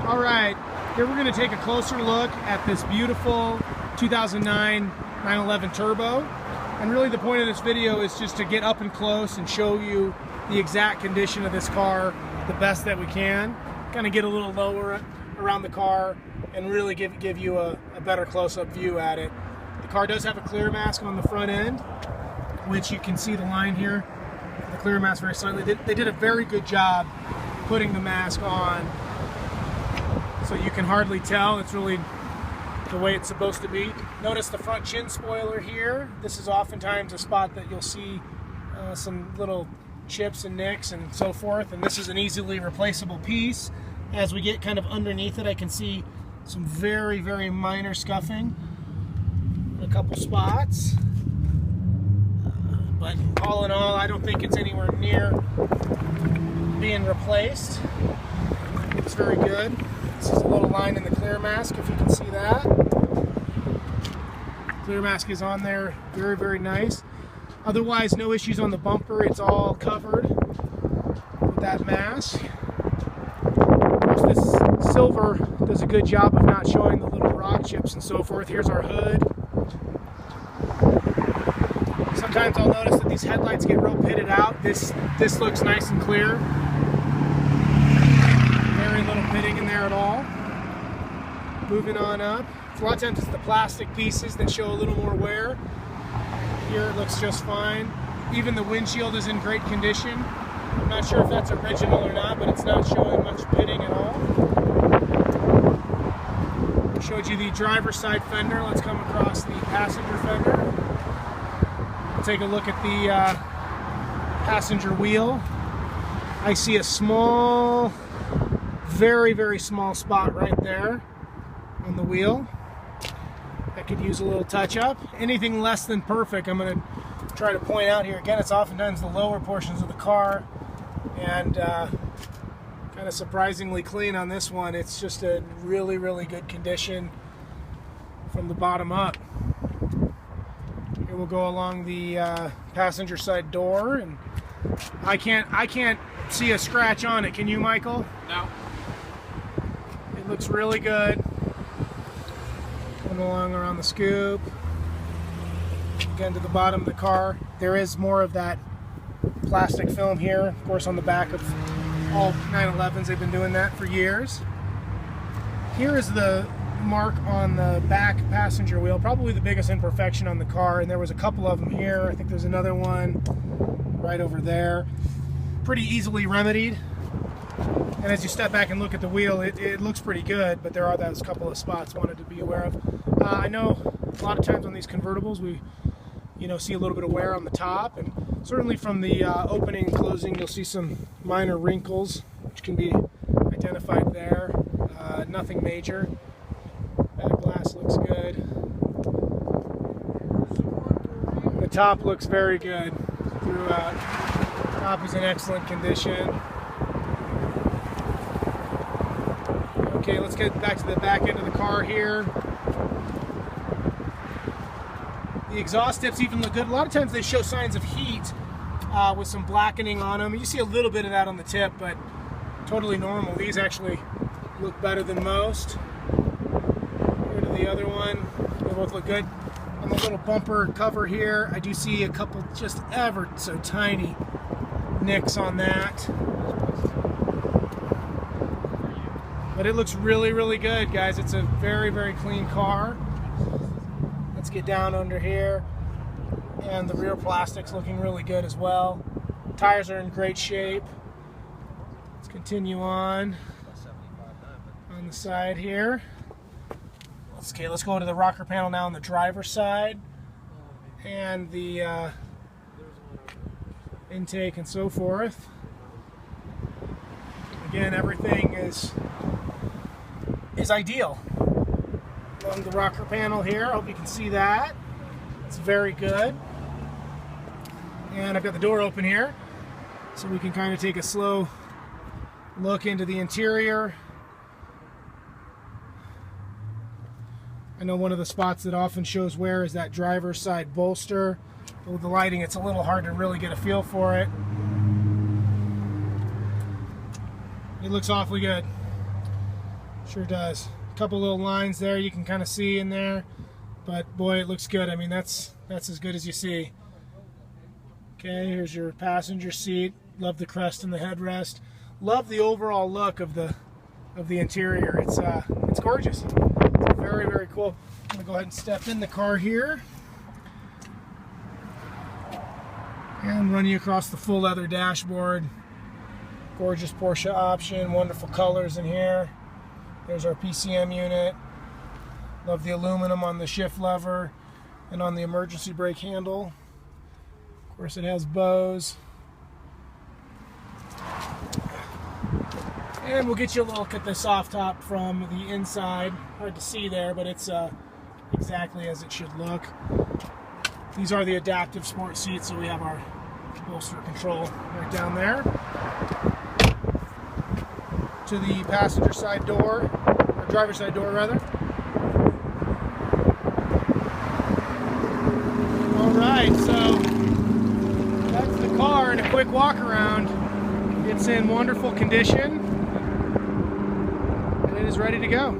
All right, here we're going to take a closer look at this beautiful 2009 911 Turbo. And really the point of this video is just to get up and close and show you the exact condition of this car the best that we can. Kind of get a little lower around the car and really give you a better close-up view at it. The car does have a clear mask on the front end, which you can see the line here. The clear mask very slightly. They did a very good job putting the mask on, so you can hardly tell. It's really the way it's supposed to be. Notice the front chin spoiler here. This is oftentimes a spot that you'll see some little chips and nicks and so forth, and this is an easily replaceable piece. As we get kind of underneath it, I can see some very, very minor scuffing in a couple spots. But all in all, I don't think it's anywhere near being replaced. It's very good. This is a little line in the clear mask, if you can see that. Clear mask is on there, very, very nice. Otherwise, no issues on the bumper. It's all covered with that mask. Of course, this silver does a good job of not showing the little rock chips and so forth. Here's our hood. Sometimes I'll notice that these headlights get real pitted out. This looks nice and clear. Very little pitting in there at all. Moving on up. A lot of times it's the plastic pieces that show a little more wear. Here it looks just fine. Even the windshield is in great condition. I'm not sure if that's original or not, but it's not showing much pitting at all. I showed you the driver's side fender. Let's come across the passenger fender. We'll take a look at the passenger wheel. I see a small, very, very small spot right there on the wheel. That could use a little touch up. Anything less than perfect, I'm going to try to point out here. Again, it's oftentimes the lower portions of the car, and kind of surprisingly clean on this one. It's just a really, really good condition from the bottom up. Here we'll go along the passenger side door, and I can't see a scratch on it. Can you, Michael? No. It looks really good. Going along around the scoop. Again, to the bottom of the car. There is more of that plastic film here, of course, on the back of all 911s. They've been doing that for years. Here is the mark on the back passenger wheel, probably the biggest imperfection on the car, and there was a couple of them here. I think there's another one right over there. Pretty easily remedied. And as you step back and look at the wheel, it looks pretty good, but there are those couple of spots I wanted to be aware of. I know a lot of times on these convertibles we see a little bit of wear on the top, and certainly from the opening and closing you'll see some minor wrinkles which can be identified there. Nothing major. Back glass looks good. The top looks very good throughout. Top is in excellent condition. Okay, let's get back to the back end of the car here. The exhaust tips even look good. A lot of times they show signs of heat with some blackening on them. You see a little bit of that on the tip, but totally normal. These actually look better than most. Here to the other one. They both look good. On the little bumper cover here, I do see a couple just ever so tiny nicks on that. But it looks really, really good, guys. It's a very, very clean car. Let's get down under here. And the rear plastic's looking really good as well. Tires are in great shape. Let's continue on the side here. Okay, let's go to the rocker panel now on the driver's side. And the intake and so forth. Again, everything is ideal. Along the rocker panel here, I hope you can see that. It's very good. And I've got the door open here, so we can kind of take a slow look into the interior. I know one of the spots that often shows wear is that driver's side bolster. But with the lighting, it's a little hard to really get a feel for it. It looks awfully good. Sure does. A couple little lines there you can kind of see in there, but boy, it looks good. I mean, that's as good as you see. Okay, here's your passenger seat. Love the crest and the headrest. Love the overall look of the interior. It's gorgeous. It's very, very cool. I'm gonna go ahead and step in the car here and run you across the full leather dashboard. Gorgeous Porsche option, wonderful colors in here. There's our PCM unit. Love the aluminum on the shift lever and on the emergency brake handle. Of course, it has bows. And we'll get you a look at the soft top from the inside. Hard to see there, but it's exactly as it should look. These are the adaptive sport seats, so we have our bolster control right down there. To the passenger side door, or driver's side door rather. Alright, so that's the car in a quick walk around. It's in wonderful condition and it is ready to go.